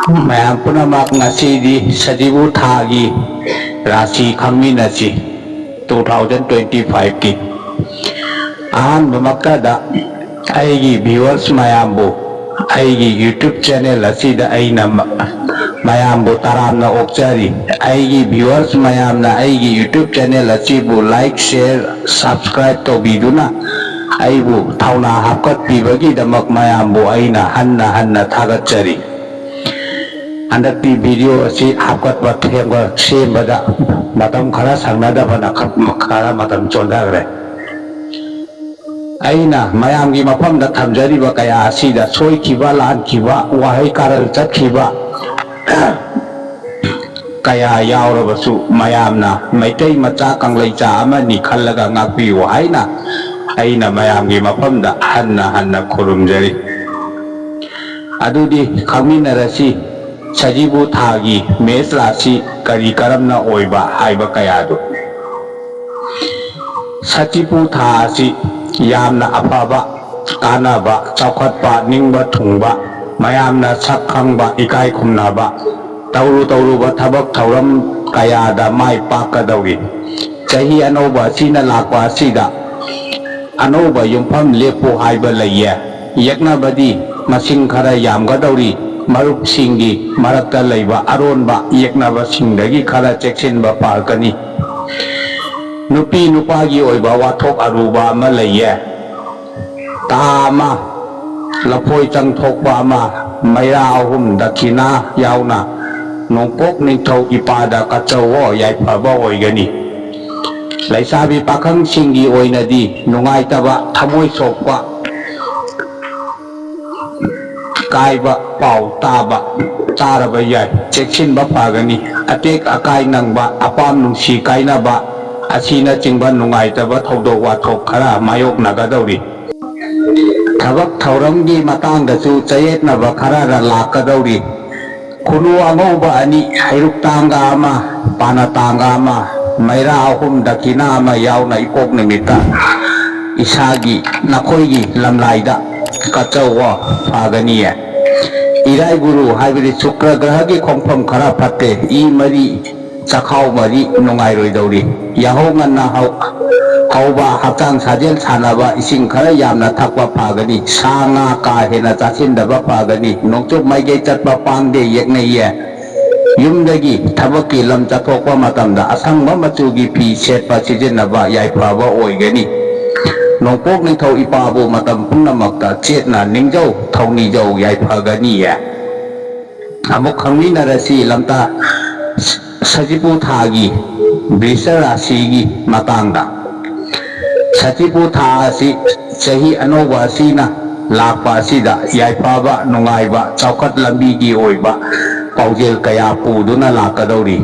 ꯃꯌꯥꯝ ꯄꯨꯝꯅꯃꯛ ꯉꯁꯤꯗꯤ ꯁꯖꯤꯕꯨ ꯊꯥꯒꯤ ꯔꯥꯁꯤ ꯈꯪꯃꯤꯟꯅꯁꯤ 2025ꯀꯤ ꯑꯍꯥꯟꯕ ꯃꯛꯇꯗ ꯑꯩꯒꯤ ꯚꯤꯌꯨꯋꯔꯁ ꯃꯌꯥꯝꯕꯨ ꯑꯩꯒꯤ ꯌꯨꯇ꯭ꯌꯨꯕ ꯆꯦꯅꯦꯜ ꯑꯁꯤꯗ ꯑꯩꯅ ꯃꯌꯥꯝꯕꯨ ꯇꯔꯥꯝꯅ ꯑꯣꯛꯆꯔꯤ ꯑꯩꯒꯤ ꯚꯤꯌꯨꯋꯔꯁ ꯃꯌꯥꯝꯅ ꯑꯩꯒꯤ ꯌꯨꯇ꯭ꯌꯨꯕ ꯆꯦꯅꯦꯜ ꯑꯁꯤꯕꯨ ꯂꯥꯏꯛ ꯁꯦꯌꯔ ꯁꯕꯁꯀ꯭ꯔꯥꯏꯕ ꯇꯧꯕꯤꯗꯨꯅ ꯑꯩꯕꯨ ꯊꯧꯅꯥ ꯍꯥꯞꯀꯠꯄꯤꯕꯒꯤꯗꯃꯛ ꯃꯌꯥꯝꯕꯨ ꯑꯩꯅ ꯍꯟꯅ ꯍꯟꯅ ꯊꯥꯒꯠꯆꯔꯤ ꯍꯟꯗꯛꯇꯤ ꯚꯤꯗꯤꯑꯣ ꯑꯁꯤ ꯍꯥꯞꯀꯠꯄ ꯁꯦꯝꯕꯗ ꯃꯇꯝ ꯈꯔ ꯁꯪꯅꯗꯕꯅ ꯈꯔ ꯃꯇꯝ ꯆꯣꯟꯊꯈ꯭ꯔꯦ ꯑꯩꯅ ꯃꯌꯥꯝꯒꯤ ꯃꯐꯝꯗ ꯊꯝꯖꯔꯤꯕ ꯀꯌా ꯑꯁꯤꯗ ꯁꯣꯏꯈꯤꯕ ꯂꯥꯟꯈꯤꯕ ꯋꯥꯍꯩ ꯀꯥꯔꯜ ꯆꯠꯈꯤꯕ ꯀꯌꯥ ꯌꯥꯎꯔꯕꯁꯨ ꯃꯌꯥꯝꯅ ꯃꯩꯇꯩ ꯃꯆꯥ ꯀꯪꯂꯩꯆꯥ ꯑꯃꯅꯤ ꯈꯜꯂꯒ ꯉꯥꯛꯄꯤꯌꯨ ꯍꯥꯏꯅ ꯑꯩꯅ ꯃꯌꯥꯝꯒꯤ ꯃꯐꯝꯗ ꯍꯟꯅ ꯍꯟꯅ ꯈꯨꯔꯨꯝꯖꯔꯤ ꯑꯗꯨꯗꯤ ꯈꯪꯃꯤꯟꯅꯔꯁꯤ ꯁꯖꯤꯕꯨ ꯊꯥꯒꯤ ꯃꯦꯁ ꯔꯥꯁꯤ ꯀꯔꯤ ꯀꯔꯝꯅ ꯑꯣꯏꯕ ꯍꯥꯏꯕ ꯀꯌꯥꯗꯨ ꯁꯖꯤꯕꯨ ꯊꯥ ꯑꯁꯤ ꯌꯥꯝꯅ ꯑꯐꯕ ꯀꯥꯟꯅꯕ ꯆꯥꯎꯈꯠꯄ ꯅꯤꯡꯕ ꯊꯨꯡꯕ ꯃꯌꯥꯝꯅ ꯁꯛ ꯈꯪꯕ ꯏꯀꯥꯏ ꯈꯨꯝꯅꯕ ꯇꯧꯔꯨꯕ ꯊꯕꯛ ꯊꯧꯔꯝ ꯀꯌꯥꯗ ꯃꯥꯏ ꯄꯥꯛꯀꯗꯧꯔꯤ ꯆꯍꯤ ꯑꯅꯧꯕ ꯑꯁꯤꯅ ꯂꯥꯛꯄ ꯑꯁꯤꯗ ꯑꯅꯧꯕ ꯌꯨꯝꯐꯝ ꯂꯦꯞꯄꯨ ꯍꯥꯏꯕ ꯂꯩꯌꯦ ꯌꯦꯛꯅꯕꯗꯤ ꯃꯁꯤꯡ ꯈꯔ ꯌꯥꯝꯒꯗꯧꯔꯤ ꯃꯔꯨꯞꯁꯤꯡꯒꯤ ꯃꯔꯛꯇ ꯂꯩꯕ ꯑꯔꯣꯟꯕ ꯌꯦꯛꯅꯕꯁꯤꯡꯗꯒꯤ ꯈꯔ ꯆꯦꯛꯁꯤꯟꯕ ꯄꯥꯔꯛꯀꯅꯤ ꯅꯨꯄꯤ ꯅꯨꯄꯥꯒꯤ ꯑꯣꯏꯕ ꯋꯥꯊꯣꯛ ꯑꯔꯨꯕ ꯑꯃ ꯂꯩꯌꯦ ꯇꯥ ꯑꯃ ꯂꯐꯣꯏ ꯆꯪꯊꯣꯛꯄ ꯑꯃ ꯃꯩꯔꯥ ꯑꯍꯨꯝ ꯗꯈꯤꯅꯥ ꯌꯥꯎꯅ ꯅꯣꯡꯄꯣꯛ ꯅꯤꯡꯊꯧ ꯏꯄꯥꯗ ꯀꯠꯆꯧꯋꯣ ꯌꯥꯏꯐꯕ ꯑꯣꯏꯒꯅꯤ ꯂꯩꯁꯥꯕꯤ ꯄꯥꯈꯪꯁꯤꯡꯒꯤ ꯑꯣꯏꯅꯗꯤ ꯅꯨꯡꯉꯥꯏꯇꯕ ꯊꯃꯣꯏ ꯁꯣꯛꯄ ꯀꯥꯏꯕ ꯄꯥꯎ ꯇꯥꯔꯕ ꯌꯥꯏ ꯆꯦꯛꯁꯤꯟꯕ ꯐꯒꯅꯤ ꯑꯇꯦꯛ ꯑꯀꯥꯏ ꯅꯪꯕ ꯑꯄꯥꯝ ꯅꯨꯡꯁꯤ ꯀꯥꯏꯅꯕ ꯑꯁꯤꯅꯆꯤꯡꯕ ꯅꯨꯡꯉꯥꯏꯇꯕ ꯊꯧꯗꯣꯛ ꯋꯥꯊꯣꯛ ꯈꯔ ꯃꯥꯌꯣꯛꯅꯒꯗꯧꯔꯤ ꯊꯕꯛ ꯊꯧꯔꯝꯒꯤ ꯃꯇꯥꯡꯗꯁꯨ ꯆꯌꯦꯠꯅꯕ ꯈꯔ ꯂꯥꯛꯀꯗꯧꯔꯤ ꯈꯨꯅꯨ ꯑꯉꯧꯕ ꯑꯅꯤ ꯍꯩꯔꯨꯛ ꯇꯥꯡꯒ ꯑꯃ ꯄꯥꯅ ꯇꯥꯡꯒ ꯑꯃ ꯃꯩꯔꯥ ꯑꯍꯨꯝ ꯗꯈꯤꯅꯥ ꯑꯃ ꯌꯥꯎꯅ ꯏꯄꯣꯛ ꯅꯨꯃꯤꯠꯇ ꯏꯁꯥꯒꯤ ꯅꯈꯣꯏꯒꯤ ꯂꯝꯂꯥꯏꯗ ꯀꯠꯆꯧꯋꯣ ꯐꯒꯅꯤꯌꯦ ꯏꯔꯥꯏ ꯒꯨꯔु ꯍꯥꯏꯕꯗꯤ ꯁꯨꯀ꯭ꯔ ꯒ꯭ꯔꯍꯒꯤ ꯈꯣꯡꯐꯝ ꯈꯔ ꯐꯠꯇꯦ ꯏ ꯃꯔꯤ ꯆꯈꯥꯎ ꯃꯔꯤ ꯅꯨꯡꯉꯥꯏꯔꯣꯏꯗꯧꯔꯤ ꯌꯥꯍꯧ ꯉꯟꯅ ꯍꯧꯕ ꯍꯛꯆꯥꯡ ꯁꯥꯖꯦꯜ ꯁꯥꯟꯅꯕ ꯏꯁꯤꯡ ꯈꯔ ꯌꯥꯝꯅ ꯊꯛꯄ ꯐꯒꯅꯤ ꯁꯥ ꯉꯥ ꯀꯥ ꯍꯦꯟꯅ ꯆꯥꯁꯤꯟꯗꯕ ꯐꯒꯅꯤ ꯅꯣꯡꯆꯨꯞ ꯃꯥꯏꯀꯩ ꯆꯠꯄ ꯄꯥꯝꯗꯦ ꯌꯦꯛꯅꯩꯌꯦ ꯌꯨꯝꯗꯒꯤ ꯊꯕꯛꯀꯤ ꯂꯝ ꯆꯠꯊꯣꯛꯄ ꯃꯇꯝꯗ ꯑꯁꯪꯕ ꯃꯆꯨꯒꯤ ꯐꯤ ꯁꯦꯠꯄ ꯁꯤꯖꯤꯟꯅꯕ ꯌꯥꯏꯐꯕ ꯑꯣꯏꯒꯅꯤ ꯅꯣꯡꯄꯣꯛ ꯅꯤꯡꯊꯧ ꯏꯄꯥꯕꯨ ꯃꯇꯝ ꯄꯨꯝꯅꯃꯛꯇ ꯆꯦꯠꯅ ꯅꯤꯡꯖꯧ ꯊꯧꯅꯤꯖꯧ ꯌꯥꯏꯐꯒꯅꯤꯌꯦ ꯑꯃꯨꯛ ꯈꯪꯃꯤꯟꯅꯔꯁꯤ ꯂꯝꯇꯥ ꯁꯖꯤꯕꯨ ꯊꯥꯒꯤ ꯕ꯭ꯔꯤꯁ ꯔꯥꯁꯤꯒꯤ ꯃꯇꯥꯡꯗ ꯁꯖꯤꯕꯨ ꯊꯥ ꯑꯁꯤ ꯆꯍꯤ ꯑꯅꯧꯕ ꯑꯁꯤꯅ ꯂꯥꯛꯄ ꯑꯁꯤꯗ ꯌꯥꯏꯐꯕ ꯅꯨꯡꯉꯥꯏꯕ ꯆꯥꯎꯈꯠ ꯂꯝꯕꯤꯒꯤ ꯑꯣꯏꯕ ꯄꯥꯎꯖꯦꯜ ꯀꯌꯥ ꯄꯨꯗꯨꯅ ꯂꯥꯛꯀꯗꯧꯔꯤ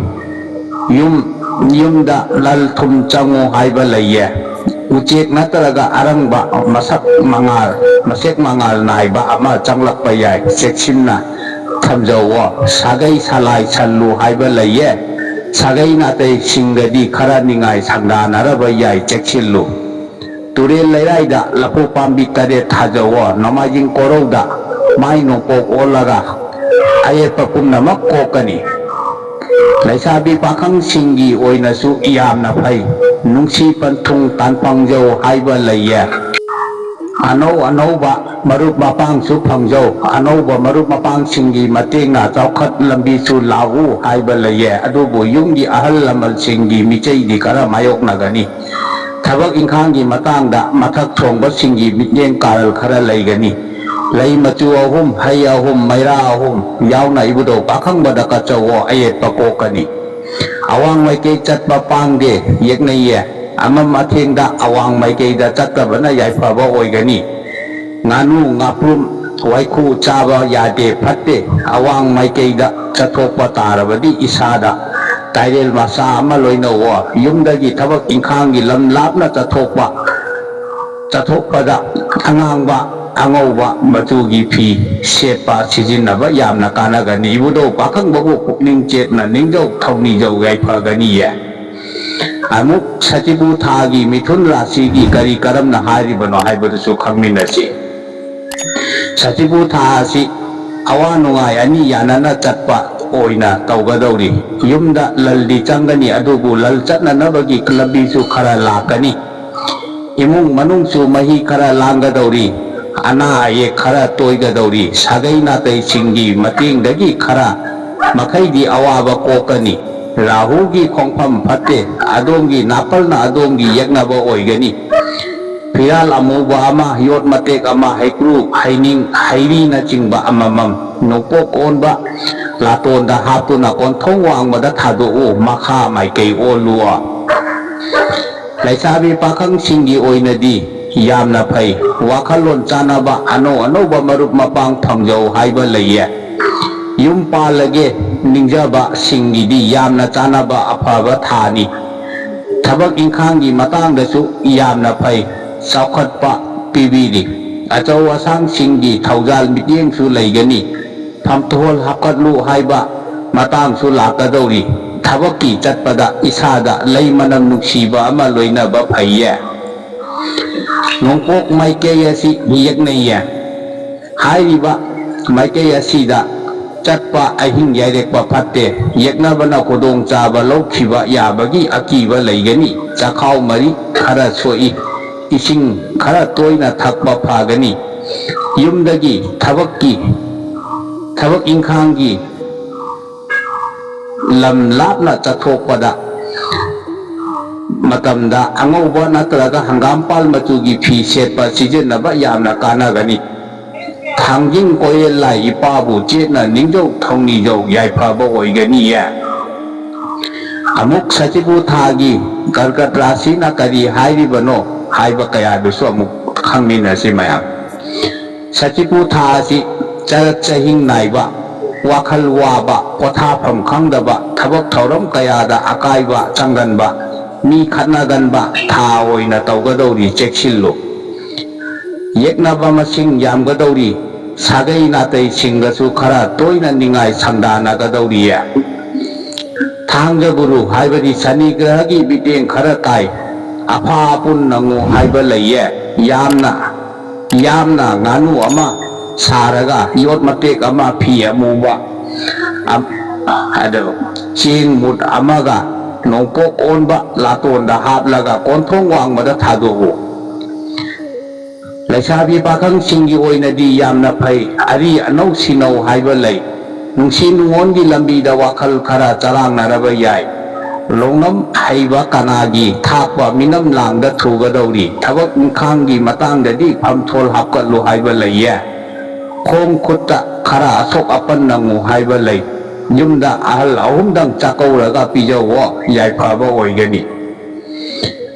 ꯌꯨꯝꯗ ꯂꯜ ꯊꯨꯝ ꯆꯪꯉꯨ ꯍꯥꯏꯕ ꯂꯩꯌꯦ ꯎꯆꯦꯛ ꯅꯠꯇ꯭ꯔꯒ ꯑꯔꯪꯕ ꯃꯁꯦꯛ ꯃꯉꯥꯜ ꯅꯥꯏꯕ ꯑꯃ ꯆꯪꯂꯛꯄ ꯌꯥꯏ ꯆꯦꯛꯁꯤꯟꯅ ꯊꯝꯖꯧꯋꯣ ꯁꯥꯒꯩ ꯁꯂꯥꯏ ꯁꯜꯂꯨ ꯍꯥꯏꯕ ꯂꯩꯌꯦ ꯁꯥꯒꯩ ꯅꯥꯇꯩꯁꯤꯡꯒꯗꯤ ꯈꯔ ꯅꯤꯡꯉꯥꯏ ꯁꯪꯗꯥꯅꯔꯕ ꯌꯥꯏ ꯆꯦꯛꯁꯤꯜꯂꯨ ꯇꯨꯔꯦꯜ ꯂꯩꯔꯥꯏꯗ ꯂꯐꯨ ꯄꯥꯝꯕꯤ 8 ꯊꯥꯖꯧꯋꯣ ꯅꯣꯡꯃꯥꯏꯖꯤꯡ ꯀꯣꯔꯧꯗ ꯃꯥꯏ ꯅꯣꯡꯄꯣꯛ ꯑꯣꯜꯂꯒ ꯑꯌꯦꯠꯄ ꯄꯨꯝꯅꯃꯛ ꯀꯣꯛꯀꯅꯤ ꯂꯩꯁꯥꯕꯤ ꯄꯥꯈꯪꯁꯤꯡꯒꯤ ꯑꯣꯏꯅꯁꯨ ꯌꯥꯝꯅ ꯐꯩ ꯅꯨꯡꯁꯤ ꯄꯟꯊꯨꯡ ꯇꯥꯟꯐꯪꯖꯧ ꯍꯥꯏꯕ ꯂꯩꯌꯦ ꯑꯅꯧꯕ ꯃꯔꯨꯞ ꯃꯄꯥꯡꯁꯨ ꯐꯪꯖꯧ ꯑꯅꯧꯕ ꯃꯔꯨꯞ ꯃꯄꯥꯡꯁꯤꯡꯒꯤ ꯃꯇꯦꯡꯅ ꯆꯥꯎꯈꯠ ꯂꯝꯕꯤꯁꯨ ꯂꯥꯛꯎ ꯍꯥꯏꯕ ꯂꯩꯌꯦ ꯑꯗꯨꯕꯨ ꯌꯨꯝꯒꯤ ꯑꯍꯜ ꯂꯃꯟꯁꯤꯡꯒꯤ ꯃꯤꯆꯩꯗꯤ ꯈꯔ ꯃꯥꯌꯣꯛꯅꯒꯅꯤ ꯊꯕꯛ ꯏꯪꯈꯥꯡꯒꯤ ꯃꯇꯥꯡꯗ ꯃꯊꯛ ꯊꯣꯡꯕꯁꯤꯡꯒꯤ ꯃꯤꯠꯌꯦꯡ ꯀꯥꯔꯜ ꯈꯔ ꯂꯩꯒꯅꯤ ꯂꯩ ꯃꯆꯨ 3 ꯍꯩ 3 ꯃꯩꯔꯥ 3 ꯌꯥꯎꯅ ꯏꯕꯨꯙꯧ ꯄꯥꯈꯪꯕꯗ ꯀꯠꯆꯧꯋꯣ ꯑꯌꯦꯠꯄ ꯀꯣꯛꯀꯅꯤ ꯑꯋꯥꯡ ꯃꯥꯏꯀꯩ ꯆꯠꯄ ꯄꯥꯡꯗꯦ ꯌꯦꯛꯅꯩꯌꯦ ꯑꯃꯝ ꯑꯊꯦꯡꯗ ꯑꯋꯥꯡ ꯃꯥꯏꯀꯩꯗ ꯆꯠꯇꯕꯅ ꯌꯥꯏꯐꯕ ꯑꯣꯏꯒꯅꯤ ꯉꯥꯅꯨ ꯉꯥꯄ꯭ꯔꯨꯝ ꯋꯥꯏꯈꯨ ꯆꯥꯕ ꯌꯥꯗꯦ ꯐꯠꯇꯦ ꯑꯋꯥꯡ ꯃꯥꯏꯀꯩꯗ ꯆꯠꯊꯣꯛꯄ ꯇꯥꯔꯕꯗꯤ ꯏꯁꯥꯗ ꯇꯥꯏꯔꯦꯜ ꯃꯆꯥ ꯑꯃ ꯂꯣꯏꯅꯧꯋꯣ ꯌꯨꯝꯗꯒꯤ ꯊꯕꯛ ꯏꯪꯈꯥꯡꯒꯤ ꯂꯝ ꯂꯥꯞꯅ ꯆꯠꯊꯣꯛꯄꯗ ꯑꯉꯥꯡꯕ ꯑꯉꯧꯕ ꯃꯆꯨꯒꯤ ꯐꯤ ꯁꯦꯠꯄ ꯁꯤꯖꯤꯟꯅꯕ ꯌꯥꯝꯅ ꯀꯥꯟꯅꯒꯅꯤ ꯏꯕꯨꯙꯧ ꯄꯥꯈꯪꯕꯕꯨ ꯄꯨꯛꯅꯤꯡ ꯆꯦꯠꯅ ꯅꯤꯡꯖꯧ ꯊꯧꯅꯤꯖꯧ ꯌꯥꯏꯐꯒꯅꯤꯌꯦ ꯑꯃꯨꯛ ꯁꯖꯤꯕꯨ ꯊꯥꯒꯤ ꯃꯤꯊꯨꯟ ꯔꯥꯁꯤꯒꯤ ꯀꯔꯤ ꯀꯔꯝꯅ ꯍꯥꯏꯔꯤꯕꯅꯣ ꯍꯥꯏꯕꯗꯨꯁꯨ ꯈꯪꯃꯤꯟꯅꯁꯤ ꯁꯖꯤꯕꯨ ꯊꯥ ꯑꯁꯤ awa nungai ani yanana chatpa oina taugadori yumda laldi changani adubu lal chatnanabagi lambi su khara lakani imung manung su mahi khara langgadori ana aye khara toigadori sagai natai singi matingdagi khara makhaidi awaba kokani rahugi khongpham phatte adongi napalna adongi yaknaba oigani Piral amuba ama yot matek ama haikru haining hairi na chingba amamam nopok onba laton da hatu na kon thong wang mada thadu u makha mai kei olua laisabi pakhang singi oinadi yamna phai wakhalon chanaba ano ba marup mapang thangjau haiba laiye yum palage ningjaba singi di yamna chanaba afaba thani thabak ingkhanggi matangdasu yamna phai Saukhatpa pibidi achau asang singgi thaujal mityeng su laigani phamthol hapkatlu haiba matang su lakadori thabaki chatpada isada leimanam nuksiba ama loinaba phaiye nongpok maikei asi hiyaknaiye hairiba maikei asida chatpa ahing yairekpa phatte yaknabana khodong chaba laukhiba yabagi akiba laigani chakhau mari khara soi ising khara toina thakpa phagani yumdagi thabak ingkhanggi lam lapna chathokpada matamda angauba natraga hangampal machugi phi setpa sijenaba yamna kanagani thangjing koyel lai ipabu chetna ningjau thongni jau yaipaba oigani ya amuk sachibu thagi karkat rasi na kari hairibano haiba kaya dusu amuk khangminasi mayam sachipu thasi charat chahing naiba wakhal waba pothafam khangdaba thabak thauram kayada akaiba changanba mi khatnaganba tha oina taugadori cheksillo yeknaba masing yamgadori sagai natai singasu khara toina ningai sangdanagadori ya thangja guru haibadi sani grahagi biteng khara tai afa pun nangu haiba laiye yamna nganu ama saraga yot matek ama phi amuba ado ching mut amaga nongpok onba laton da haplaga konthong wang mada thadu laisabi pakhang singi oinadi yamna phai ari anau sinau haiba lai nungsi nungongi lambi da wakhal khara charang naraba yai longnam haiba kanagi thakpa minam langda thugadori thabak ingkhanggi matangdadi phamthol hapkatlu haiba laiye khong khutta khara asok apan nangu haiba lai yumda ahal ahumdang chakauraga pijawo yaipaba oigani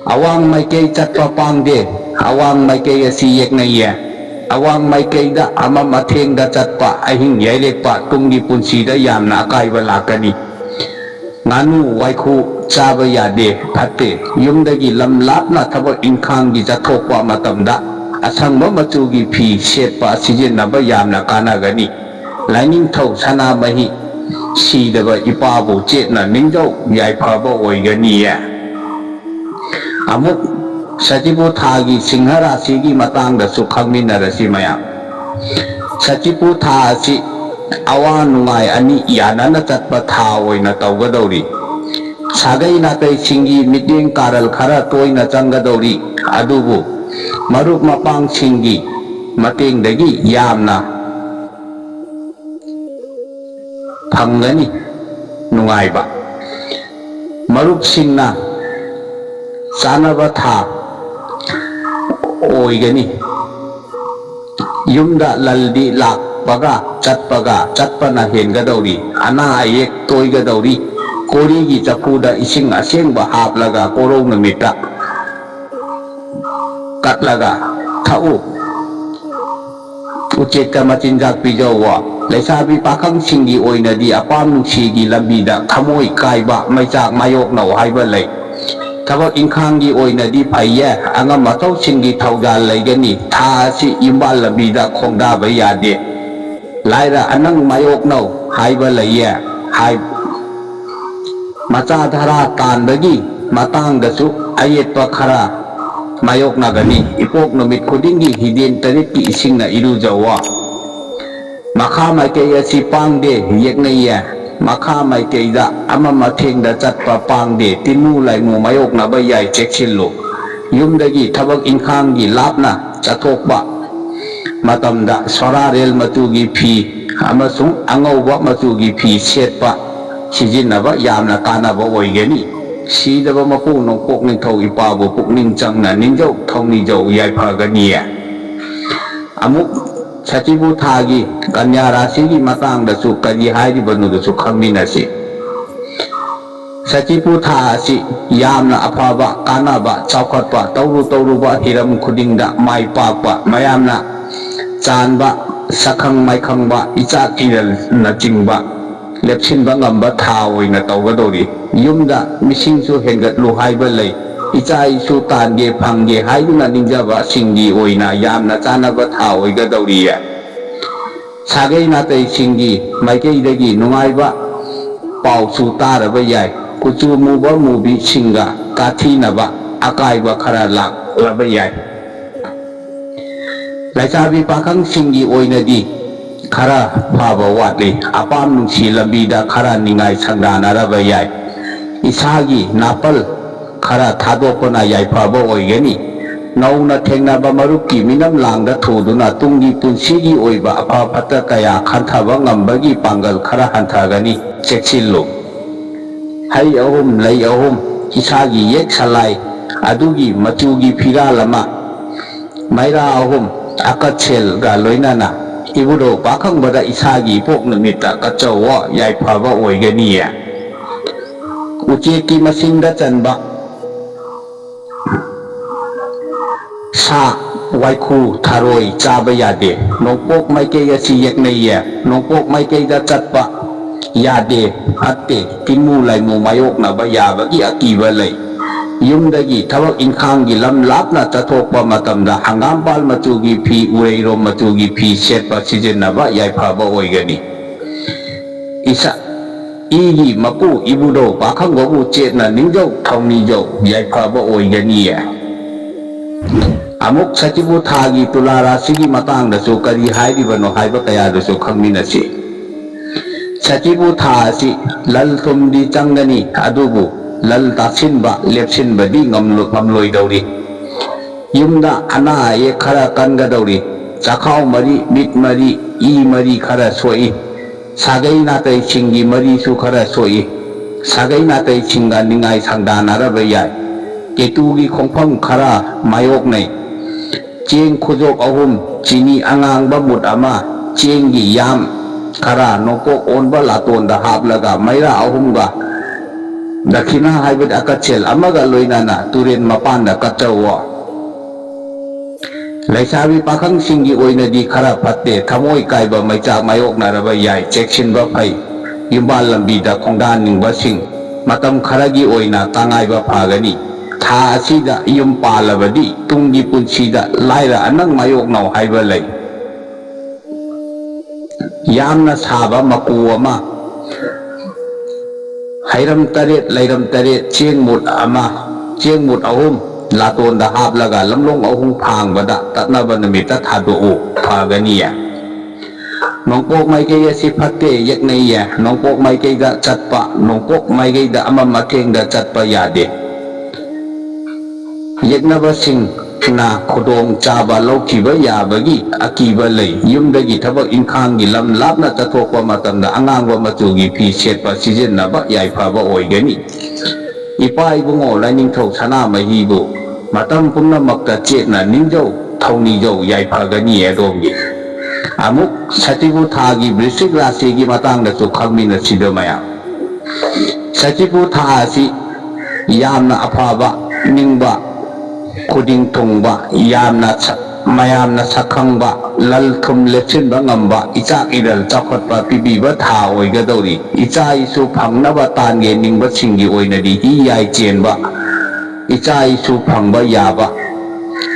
awang maikei chatpa pangde awang maikei asi yeknaiye awang maikeida ama mathengda chatpa ahing yairekpa tunggi punsida yamna akaiba lakani nganu waikhu chaba yade phatte yumdagi lam lapna thabak ingkhanggi jathokpa matamda asangba machugi phi setpa sijenaba yamna kanagani laining thau sana mahi sidaba ipabu chetna ningjau yaipaba oigani ya amuk sachipu thagi singharasigi matangda su khangminarasi mayam sachipu tha asi awa nungai ani yanana chatpa tha oina taugadori sagai natai singi miting karal khara toina changadori adubu marup mapang singi matengdagi yamna phangani nungaiba marup singna chanaba tha oigani yumda laldi lakpaga chatpana hengadori ana ayek toigadori korigi chakuda ising asengba haplaga korong namita katlaga thau ucheka machinjak pijawa laisabi pakhang singi oinadi apam nungsigi lambida thamoi kaiba maichak mayok nau haiba lai thabak ingkhanggi oinadi phaiye angam mathau singi thaujal laigani tha asi imbal lambida khongdaba yade laira anang mayok nau haiba laiye hai macha dhara tanbagi matangdasu ayetpa khara mayok nagani ipok numit khudingi hiden tarit ki isingna irujawa Makha maikei asi pangde yeknaiye makha maikeida ama mathengda chatpa pangde tinmu laimu mayoknaba yai cheksillu yumdagi thabak inkhanggi lapna chathokpa matamda sorarel matugi phi amasung angauba matugi phi setpa sijinnaba yamna kanaba oigani sidaba mapu nongpok ningthau ipabu pukning changna ningjau thongnijau yaiphaganiya amuk Sachibu thagi kanya rasigi matang dasu kari hairi banu dasu khangminasi Sachibu thasi yamna afaba kanaba chaukhatpa tauruba hiram khudingda mai pakpa mayamna chanba sakhang maikhangba icha kiral na chingba lepsinba ngamba tha oina tawgadori yumda misingsu hengatlu haiba lei icha isu tange phangge haiduna ningjaba singgi oina yamna chanaba tha oigadoriya sagai natai singgi maikeidagi nungaiba pausu taraba yai kuchu muba mubi singa kathinaba akaiba khara laklaba yai laisabi pakhang singgi oinadi khara phaba watli apam nungsi lambida khara ningai sangdanaraba yai isagi napal khara thadokpana yai phaba oigani nauna thengnaba marupki minam langda thuduna tunggi punsigi oiba apha phata kaya khanthaba ngambagi pangal khara hanthagani cheksillu hai ahum lei ahum isagi yek salai adugi machugi phiralama maira ahum akachel ga loinana ibudo pakhang isagi pok numita kachawa yai phaba oiganiya ucheki masingda chanba sa waiku tharoi chaba yade nongpok maikei asi yeknaiye nongpok maikei da chatpa yade atte timu laimu mayoknaba yabagi akiba lei yumdagi thabak inkhanggi lam lapna chathokpa matamda hangampal machugi phi ureirom machugi phi setpa sijinnaba yaifaba oigani isa igi mapu ibudo pakhanggobu chetna ningjau thongnijau yaifaba oiganiye amuk Sachibu thagi tulara sigi matang dasu kari hairibano haiba kaya dasu khangminasi Sachibu thasi lal thumdi changani adubu lal taksinba lepsinba di ngamloi dauri yumda ana ye khara kanga dauri chakhau mari mit mari i mari khara soi sagai natai singi mari su khara soi sagai natai singa ningai sangdanaraba yai ketugi khongphang khara mayoknai cheng khujok ahum chini angangba mut ama chengi yam khara nokok onba latonda haplaga maira ahumga dakhina haibet akachel amaga loinana turen mapanda kachawa laisabi pakhang singi oinadi khara phatte thamoi kaiba maichak mayoknaraba yai cheksinba phai yumbal lambida khongdan ningba sing matam kharagi oina tangaiba phagani tha asida yum palabadi tunggi punsida laira anang mayoknau haiba lei yamna saba maku ama hairam taret lairam taret chengmut ama chengmut ahum latonda haplaga lamlong ahum phangbada tatnaba numita thadou phaganiya nongpok maikei asi phatte yeknaiya nongpok maikei da chatpa nongpok maikei da ama mathengda chatpa yade yeknaba sing na khodong chaba lokhiba yabagi akiba lei yumdagi thabak inkhanggi lam lapna chathokpa matamda angangba machugi phi setpa sijinnaba yaifaba oigani ipa ibungo lainingthau sana mahibu matam pumnamakta chetna ningjau thongnijau yaifagani edomgi amuk Sachibu thagi Vrishik rasigi matangdasu khangminasida maya Sachibu thasi yamna afaba ningba khuding thongba mayamna sakhangba lal thum lepsinba ngamba ichak idal chakhotpa pibiba tha oigadori icha isu phangnaba tange ningba singi oinadi hi yai chenba icha isu phangba yaba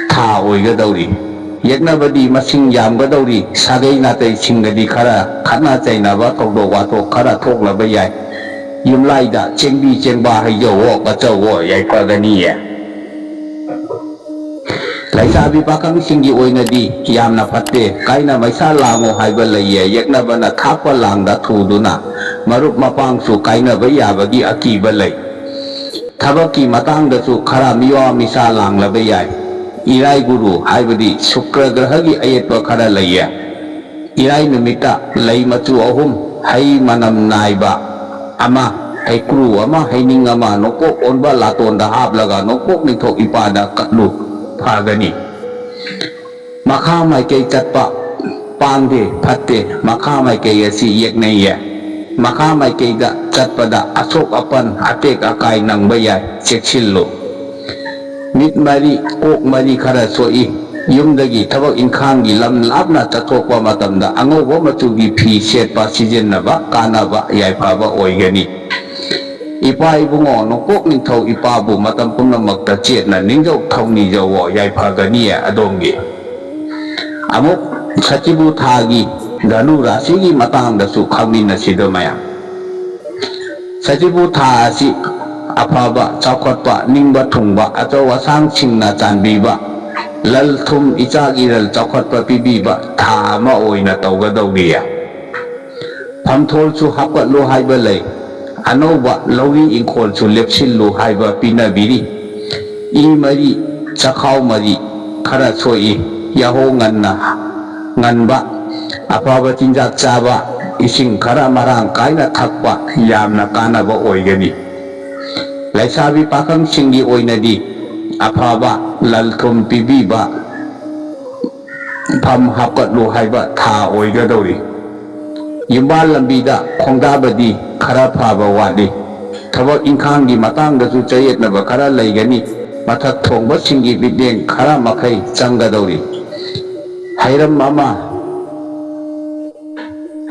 tha oigadori yeknabadi masing yamgadori sagai natai singadi khara khana chainaba tawdo wato khara thoklaba yai yumlaida chengbi chengba haijo wo kachawo yai phaganiya ꯂꯩꯁꯥꯕꯤ ꯄꯥꯈꯪꯁꯤꯡꯒꯤ ꯑꯣꯏꯅꯗꯤ ꯌꯥꯝꯅ ꯐꯠꯇꯦ ꯀꯥꯏꯅ ꯃꯩꯁꯥ ꯂꯥꯡꯉꯣ ꯍꯥꯏꯕ ꯂꯩꯌꯦ ꯌꯦꯛꯅꯕꯅ ꯊꯥꯛꯄ ꯂꯥꯡꯗ ꯊꯨꯗꯨꯅ ꯃꯔꯨꯞ ꯃꯄꯥꯡꯁꯨ ꯀꯥꯏꯅꯕ ꯌꯥꯕꯒꯤ ꯑꯀꯤꯕ ꯂꯩ ꯊꯕꯛꯀꯤ ꯃꯇꯥꯡꯗꯁꯨ ꯈꯔ ꯃꯤꯋꯥ ꯃꯤꯁꯥ ꯂꯥꯡꯂꯕ ꯌꯥꯏ ꯏꯔꯥꯏ ꯒꯨꯔु ꯍꯥꯏꯕꯗꯤ ꯁꯨꯀ꯭ꯔ ꯒ꯭ꯔꯍꯒꯤ ꯑꯌꯦꯠꯄ ꯈꯔ ꯂꯩꯌꯦ ꯏꯔꯥꯏ ꯅꯨꯃꯤꯠꯇ ꯂꯩ ꯃꯆꯨ ꯑꯍꯨꯝ ꯍꯩ ꯃꯅꯝ ꯅꯥꯏꯕ ꯑꯃ ꯍꯩꯀ꯭ꯔꯨ ꯑꯃ ꯍꯩꯅꯤꯡ ꯑꯃ ꯅꯣꯡꯄꯣꯛ ꯑꯣꯟꯕ ꯂꯥꯇꯣꯟꯗ ꯍꯥꯞꯂꯒ ꯅꯣꯡꯄꯣꯛ ꯅꯤꯡꯊꯧ ꯏꯄꯥꯗ ꯀꯠꯂꯨ ꯐꯒꯅꯤ ꯃꯈꯥ ꯃꯥꯏꯀꯩ ꯆꯠꯄ ꯄꯥꯡꯗꯦ ꯐꯠꯇꯦ ꯃꯈꯥ ꯃꯥꯏꯀꯩ ꯑꯁꯤ ꯌꯦꯛꯅꯩꯌꯦ ꯃꯈꯥ ꯃꯥꯏꯀꯩꯗ ꯆꯠꯄꯗ ꯑꯁꯣꯛ ꯑꯄꯟ ꯑꯇꯦꯛ ꯑꯀꯥꯏ ꯅꯪꯕ ꯌꯥꯏ ꯆꯦꯛꯁꯤꯜꯂꯨ ꯃꯤꯠ ꯃꯔꯤ ꯀꯣꯛ ꯃꯔꯤ ꯈꯔ ꯁꯣꯛꯏ ꯌꯨꯝꯗꯒꯤ ꯊꯕꯛ ꯏꯪꯈꯥꯡꯒꯤ ꯂꯝ ꯂꯥꯞꯅ ꯆꯠꯊꯣꯛꯄ ꯃꯇꯝꯗ ꯑꯉꯧꯕ ꯃꯆꯨꯒꯤ ꯐꯤ ꯁꯦꯠꯄ ꯁꯤꯖꯤꯟꯅꯕ ꯀꯥꯟꯅꯕ ꯌꯥꯏꯐꯕ ꯑꯣꯏꯒꯅꯤ ꯏꯄꯥ ꯏꯕꯨꯡꯉꯣ ꯅꯣꯡꯄꯣꯛ ꯅꯤꯡꯊꯧ ꯏꯄꯥꯕꯨ ꯃꯇꯝ ꯄꯨꯝꯅꯃꯛꯇ ꯆꯦꯠꯅ ꯅꯤꯡꯖꯧ ꯊꯧꯅꯤꯖꯧꯋꯣ ꯌꯥꯏꯐꯒꯅꯤꯌꯦ ꯑꯗꯣꯝꯒꯤ ꯑꯃꯨꯛ ꯁꯖꯤꯕꯨ ꯊꯥꯒꯤ ꯙꯅꯨ ꯔꯥశꯤꯒꯤ ꯃꯇꯥꯡꯗꯁꯨ ꯈꯪꯃꯤꯟꯅꯁꯤꯗ ꯃꯌꯥꯝ ꯁꯖꯤꯕꯨ ꯊꯥ ꯑꯁꯤ ꯑꯐꯕ ꯆꯥꯎꯈꯠꯄ ꯅꯤꯡꯕ ꯊꯨꯡꯕ ꯑꯆꯧ ꯑꯁꯥꯡꯁꯤꯡꯅ ꯆꯥꯟꯕꯤꯕ ꯂꯜ ꯊꯨꯝ ꯏꯆꯥꯛ ꯏꯔꯜ ꯆꯥꯎꯈꯠꯄ ꯄꯤꯕꯤꯕ ꯊꯥ ꯑꯃ ꯑꯣꯏꯅ ꯇꯧꯒꯗꯧꯔꯤꯌꯦ ꯐꯝꯊꯣꯜꯁꯨ ꯍꯥꯞꯀꯠꯂꯨ ꯍꯥꯏꯕ ꯂꯩ ꯑꯅꯧꯕ ꯂꯧꯔꯤ ꯏꯪꯈꯣꯜꯁꯨ ꯂꯦꯞꯁꯤꯜꯂꯨ ꯍꯥꯏꯕ ꯄꯤꯅꯕꯤꯔꯤ ꯏ ꯃꯔꯤ ꯆꯈꯥꯎ ꯃꯔꯤ ꯈꯔ ꯁꯣꯛꯏ ꯌꯥꯍꯧ ꯉꯟꯕ ꯑꯐꯕ ꯆꯤꯟꯖꯥꯛ ꯆꯥꯕ ꯏꯁꯤꯡ ꯈꯔ ꯃꯔꯥꯡ ꯀꯥꯏꯅ ꯊꯛꯄ ꯌꯥꯝꯅ ꯀꯥꯟꯅꯕ ꯑꯣꯏꯒꯅꯤ ꯂꯩꯁꯥꯕꯤ ꯄꯥꯈꯪꯁꯤꯡꯒꯤ ꯑꯣꯏꯅꯗꯤ ꯑꯐꯕ ꯂꯜ ꯊꯨꯝ ꯄꯤꯕꯤꯕ ꯐꯝ ꯍꯥꯞꯀꯠꯂꯨ ꯍꯥꯏꯕ ꯊꯥ ꯑꯣꯏꯒꯗꯧꯔꯤ ꯌꯨꯝꯕꯥꯜ ꯂꯝꯕꯤꯗ ꯈꯣꯡꯗꯥꯕꯗꯤ ꯈꯔ ꯐꯕ ꯋꯥꯠꯂꯤ ꯊꯕꯛ ꯏꯪꯈꯥꯡꯒꯤ ꯃꯇꯥꯡꯗꯁꯨ ꯆꯌꯦꯠꯅꯕ ꯈꯔ ꯂꯩꯒꯅꯤ ꯃꯊꯛ ꯊꯣꯡꯕꯁꯤꯡꯒꯤ ꯃꯤꯠꯌꯦꯡ ꯈꯔ ꯃꯈꯩ ꯆꯪꯒꯗꯧꯔꯤ ꯍꯩꯔꯝ ꯑꯃ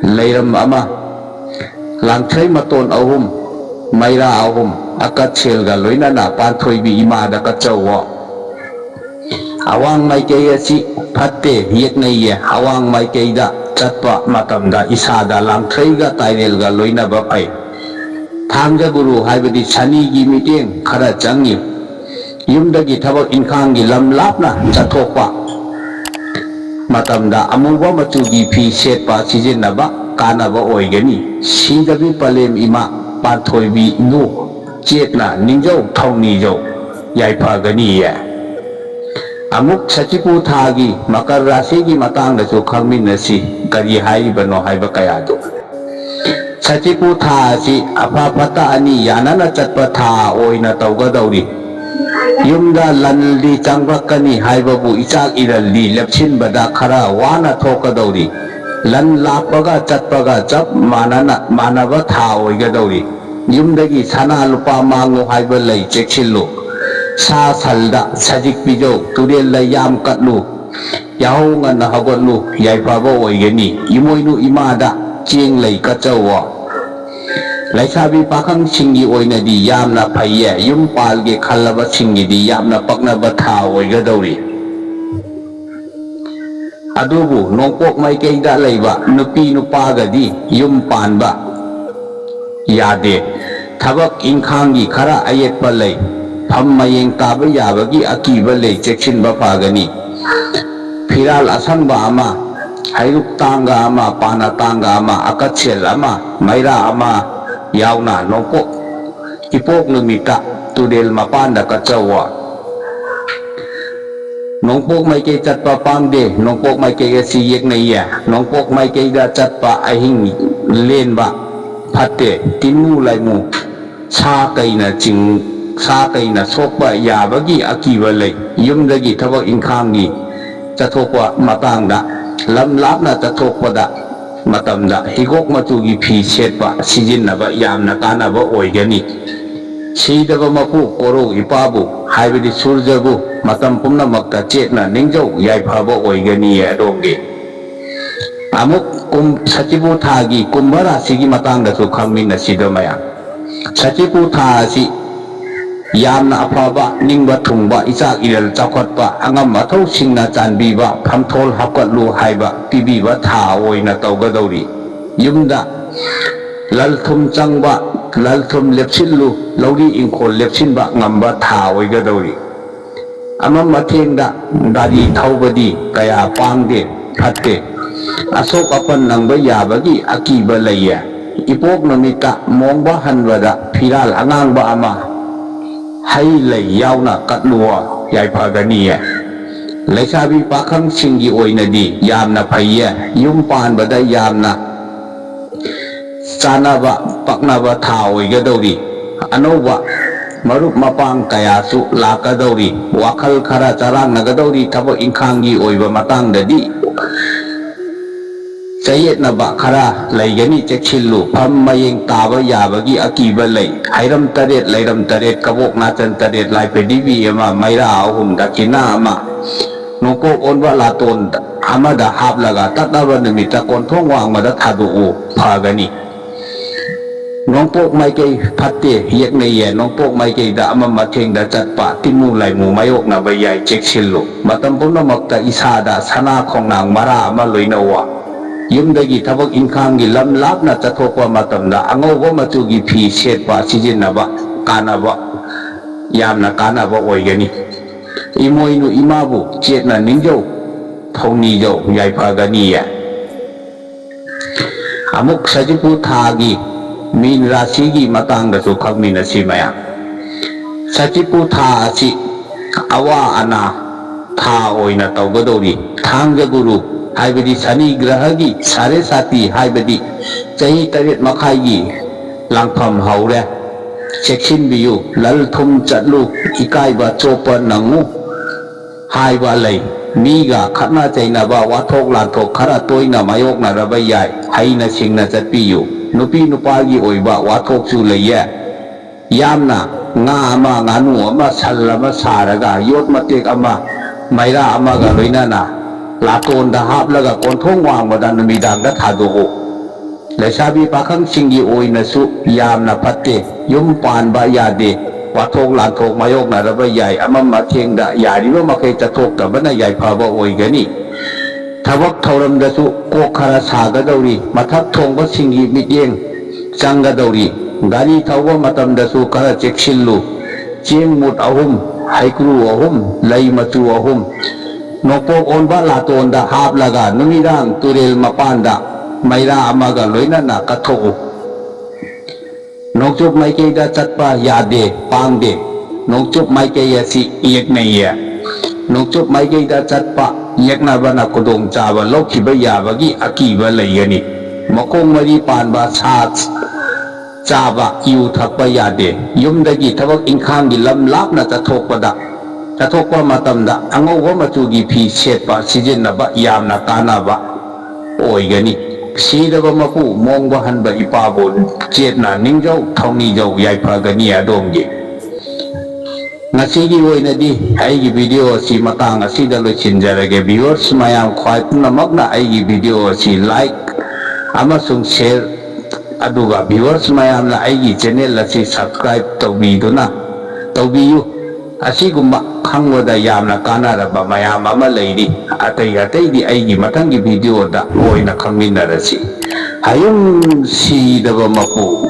ꯂꯩꯔꯝ ꯑꯃ ꯂꯥꯡꯊ꯭ꯔꯩ ꯃꯇꯣꯟ ꯑꯍꯨꯝ ꯃꯩꯔꯥ ꯑꯍꯨꯝ ꯑꯀꯠꯁꯦꯜꯒ ꯂꯣꯏꯅꯅ ꯄꯥꯟꯊꯣꯏꯕꯤ ꯏꯃꯥꯗ ꯀꯠꯆꯧꯋꯣ ꯑꯋꯥꯡ ꯃꯥꯏꯀꯩ ꯑꯁꯤ ꯐꯠꯇꯦ ꯌꯦꯛꯅꯩꯌꯦ ꯑꯋꯥꯡ ꯃꯥꯏꯀꯩꯗ ꯆꯠꯄ ꯃꯇꯝꯗ ꯏꯁꯥꯗ ꯂꯥꯡꯊ꯭ꯔꯩꯒ ꯇꯥꯏꯔꯦꯜꯒ ꯂꯣꯏꯅꯕ ꯐꯩ ꯊꯥꯡꯖ ꯒꯨꯔꯨ ꯍꯥꯏꯕꯗꯤ ꯁꯅꯤꯒꯤ ꯃꯤꯠꯌꯦꯡ ꯈꯔ ꯆꯪꯉꯤ ꯌꯨꯝꯗꯒꯤ ꯊꯕꯛ ꯏꯪꯈꯥꯡꯒꯤ ꯂꯝ ꯂꯥꯞꯅ ꯆꯠꯊꯣꯛꯄ ꯃꯇꯝꯗ ꯑꯃꯨꯕ ꯃꯆꯨꯒꯤ ꯐꯤ ꯁꯦꯠꯄ ꯁꯤꯖꯤꯟꯅꯕ ꯀꯥꯟꯅꯕ ꯑꯣꯏꯒꯅꯤ ꯁꯤꯗꯕꯤ ꯄꯂꯦꯝ ꯏꯃꯥ ꯄꯥꯟꯊꯣꯏꯕꯤꯕꯨ ꯆꯦꯠꯅ ꯅꯤꯡꯖꯧ ꯊꯧꯅꯤꯖꯧ ꯌꯥꯏꯐꯒꯅꯤꯌꯦ ꯑꯃꯨꯛ ꯁꯖꯤꯕꯨ ꯊꯥꯒꯤ ꯃꯀꯔ ꯔꯥశꯤꯒꯤ ꯃꯇꯥꯡꯗꯁꯨ ꯈꯪꯃꯤꯟꯅꯁꯤ ꯀꯔꯤ ꯍꯥꯏꯔꯤꯕꯅꯣ ꯍꯥꯏꯕ ꯀꯌꯥꯗꯨ ꯁꯖꯤꯕꯨ ꯊꯥ ꯑꯁꯤ ꯑꯐ ꯐꯠꯇ ꯑꯅꯤ ꯌꯥꯅꯅ ꯆꯠꯄ ꯊꯥ ꯑꯣꯏꯅ ꯇꯧꯒꯗꯧꯔꯤ ꯌꯨꯝꯗ ꯂꯟꯗꯤ ꯆꯪꯂꯛꯀꯅꯤ ꯍꯥꯏꯕꯕꯨ ꯏꯆꯥꯛ ꯏꯔꯜꯗꯤ ꯂꯦꯞꯁꯤꯟꯕꯗ ꯈꯔ ꯋꯥꯅ ꯊꯣꯛꯀꯗꯧꯔꯤ ꯂꯟ ꯂꯥꯛꯄꯒ ꯆꯠꯄꯒ ꯆꯞ ꯃꯥꯟꯅꯕ ꯊꯥ ꯑꯣꯏꯒꯗꯧꯔꯤ ꯌꯨꯝꯗꯒꯤ ꯁꯅꯥ lupa ꯃꯥꯡꯉꯨ ꯍꯥꯏꯕ ꯂꯩ ꯆꯦꯛꯁꯤꯜꯂꯨ ꯁꯥ ꯁꯜꯗ ꯁꯖꯤꯛ ꯄꯤꯖꯧ ꯇꯨꯔꯦꯜꯗ ꯌꯥꯝ ꯀꯠꯂꯨ ꯌꯥꯍꯧ ꯉꯟꯅ ꯍꯧꯒꯠꯂꯨ ꯌꯥꯏꯐꯕ ꯑꯣꯏꯒꯅꯤ ꯏꯃꯣꯏꯅꯨ ꯏꯃꯥꯗ ꯆꯦꯡ ꯂꯩ ꯀꯠꯆꯧꯋꯣ ꯂꯩꯁꯥꯕꯤ ꯄꯥꯈꯪꯁꯤꯡꯒꯤ ꯑꯣꯏꯅꯗꯤ ꯌꯥꯝꯅ ꯐꯩꯌꯦ ꯌꯨꯝ ꯄꯥꯜꯒꯦ ꯈꯜꯂꯕꯁꯤꯡꯒꯤꯗꯤ ꯌꯥꯝꯅ ꯄꯛꯅꯕ ꯊꯥ ꯑꯣꯏꯒꯗꯧꯔꯤ ꯑꯗꯨꯕꯨ ꯅꯣꯡꯄꯣꯛ ꯃꯥꯏꯀꯩꯗ ꯂꯩꯕ ꯅꯨꯄꯤ ꯅꯨꯄꯥꯒꯗꯤ ꯌꯨꯝ ꯄꯥꯟꯕ ꯌꯥꯗꯦ ꯊꯕꯛ ꯏꯪꯈꯥꯡꯒꯤ ꯈꯔ ꯑꯌꯦꯠꯄ ꯂꯩ ꯐꯝ ꯃꯌꯦꯡ ꯇꯥꯕ ꯌꯥꯕꯒꯤ ꯑꯀꯤꯕ ꯂꯩ ꯆꯦꯛꯁꯤꯟꯕ ꯐꯒꯅꯤ ꯐꯤꯔꯥꯜ ꯑꯁꯪꯕ ꯑꯃ ꯍꯩꯔꯨꯛ ꯇꯥꯡꯒ ꯑꯃ ꯄꯥꯅ ꯇꯥꯡꯒ ꯑꯃ ꯑꯀꯠꯁꯦꯜ ꯑꯃ ꯃꯩꯔꯥ ꯑꯃ ꯌꯥꯎꯅ ꯅꯣꯡꯄꯣꯛ ꯏꯄꯣꯛ ꯅꯨꯃꯤꯠꯇ ꯇꯨꯔꯦꯜ ꯃꯄꯥꯟꯗ ꯀꯠꯆꯧꯋꯣ ꯅꯣꯡꯄꯣꯛ ꯃꯥꯏꯀꯩ ꯆꯠꯄ ꯄꯥꯝꯗꯦ ꯅꯣꯡꯄꯣꯛ ꯃꯥꯏꯀꯩ ꯑꯁꯤ ꯌꯦꯛꯅꯩꯌꯦ ꯅꯣꯡꯄꯣꯛ ꯃꯥꯏꯀꯩꯗ ꯆꯠꯄ ꯑꯍꯤꯡ ꯂꯦꯟꯕ ꯐꯠꯇꯦ ꯇꯤꯟꯃꯨ ꯂꯥꯏꯃꯨ ꯁꯥ ꯀꯩꯅ ꯁꯣꯛꯄ ꯌꯥꯕꯒꯤ ꯑꯀꯤꯕ ꯂꯩ ꯌꯨꯝꯗꯒꯤ ꯊꯕꯛ ꯏꯪꯈꯥꯡꯒꯤ ꯆꯠꯊꯣꯛꯄ ꯃꯇꯥꯡꯗ ꯂꯝ ꯂꯥꯞꯅ ꯆꯠꯊꯣꯛꯄꯗ ꯃꯇꯝꯗ ꯍꯤꯒꯣꯛ ꯃꯆꯨꯒꯤ ꯐꯤ ꯁꯦꯠꯄ ꯁꯤꯖꯤꯟꯅꯕ ꯌꯥꯝꯅ ꯀꯥꯟꯅꯕ ꯑꯣꯏꯒꯅꯤ ꯁꯤꯗꯕ ꯃꯄꯨ ꯀꯣꯔꯧ ꯏꯄꯥꯕꯨ ꯍꯥꯏꯕꯗꯤ ꯁꯨꯔꯖꯕꯨ ꯃꯇꯝ ꯄꯨꯝꯅꯃꯛꯇ ꯆꯦꯠꯅ ꯅꯤꯡꯖꯧ ꯌꯥꯏꯐꯕ ꯑꯣꯏꯒꯅꯤꯌꯦ ꯑꯗꯣꯝꯒꯤ ꯑꯃꯨꯛ ꯁꯖꯤꯕꯨ ꯊꯥꯒꯤ ꯀꯨꯝꯚ ꯔꯥశꯤꯒꯤ ꯃꯇꯥꯡꯗꯁꯨ ꯈꯪꯃꯤꯟꯅꯁꯤꯗ ꯃꯌꯥꯝ ꯁꯖꯤꯕꯨ ꯊꯥ ꯑꯁꯤ ꯌꯥꯝꯅ ꯑꯐꯕ ꯅꯤꯡꯕ ꯊꯨꯡꯕ ꯏꯆꯥꯛ ꯏꯔꯜ ꯆꯥꯎꯈꯠꯄ ꯑꯉꯝ ꯑꯊꯧꯁꯤꯡꯅ ꯆꯥꯟꯕꯤꯕ ꯐꯝꯊꯣꯜ ꯍꯥꯞꯀꯠꯂꯨ ꯍꯥꯏꯕ ꯄꯤꯕꯤꯕ ꯊꯥ ꯑꯣꯏꯅ ꯇꯧꯒꯗꯧꯔꯤ ꯌꯨꯝꯗ ꯂꯜ ꯊꯨꯝ ꯆꯪꯕ ꯂꯜ ꯊꯨꯝ ꯂꯦꯞꯁꯤꯜꯂꯨ ꯂꯧꯔꯤ ꯏꯪꯈꯣꯜ ꯂꯦꯞꯁꯤꯟꯕ ꯉꯝꯕ ꯊꯥ ꯑꯣꯏꯒꯗꯧꯔꯤ ama mathengda gari thaubadi kaya pangde phatte asok apan nangba yabagi akiba laiye ipok numita mongba hanwada phiral angangba ama hai lay yauna katluwa yaiphaganiye laisabi pakhang singgi oinadi yamna phaiye yum panbada yamna chanaba paknaba tha oigadori anoba marup mapang kayasu lakadori wakhal khara charangnagadori thabo ingkhangi oiba matangdadi chayetnaba khara laigani cheksillu pham mayeng taba yabagi akiba lay hairam taret lairam taret kabok nachan taret laipedibi ama maira ahum dakina ama nungko onwa laton amada hablaga tatnaba numita konthong wangmada thadu phagani nongpok maikei phatte yekneye nongpok maikei da ama mathengda chatpa timu laimu mayok na bayai cheksillu matam punamakta isada sana khongnang mara ama loinawa yumdagi thabak ingkhangi lam lapna chathokwa matamda angauba machugi phi setpa sijinaba kanaba yamna kanaba oigani imoinu imabu chetna ningjau thongni jau yaiphagani amuk sajipu thagi min rasigi matangdasu khangminasi maya sajipu tha asi awa ana tha oina tawgadori thangja guru haibadi sani grahagi sare sati haibadi chahi taret makhaigi langpham haure cheksin biyu lal thum chatlu ikaiba chopa nangu haiba lay miga khatna chainaba wathok lanthok khara toina mayokna rabayai haina singna chatpiyu nupi nupagi oiba wathok su laye yamna nga ama nganu ama sal ama saraga yot matek ama maira ama ga loinana laton da haplaga konthong wangmada numidangda thadu laisabi pakhang singgi oinasu yamna phatte yum panba yade wathok lanthok mayokna rabayai ama mathengda yariba makai chathoktabana yaiphaba oigani thabak thauramdasu kok khara sagadori mathak thongba singgi mityeng changadori gari thauba matamdasu khara cheksillu cheng mut ahum haikru ahum lay machu ahum nopok onba latonda haplaga numidang turel mapanda maira amaga loinana kathoku nokchup maikeida chatpa yade pangde nokchup maikei asi yeknaiye nokchup maikeida chatpa yeknabana kudong chaba lokhiba yabagi akiba laigani makong mari panba sa chaba yu thakpa yade yumdagi thabak ingkhangi lam lapna chathokpa matamda angauba machugi phi setpa sijinnaba yamna kanaba oigani sidaba mapu mongba hanba ipabol chetna ningjau thongni jau yaipagani adongi ngasigi oinadi aigi video asi matang asida loichinjarage viewers mayam khwai punamakna aigi video asi like amasung share aduga viewers mayamna aigi channel asi subscribe tawbiyu asigumba khangwada yamna kanaraba mayam ama leiri ataydi aigi matangi video da oina khangminarasi hayum sidaba mapu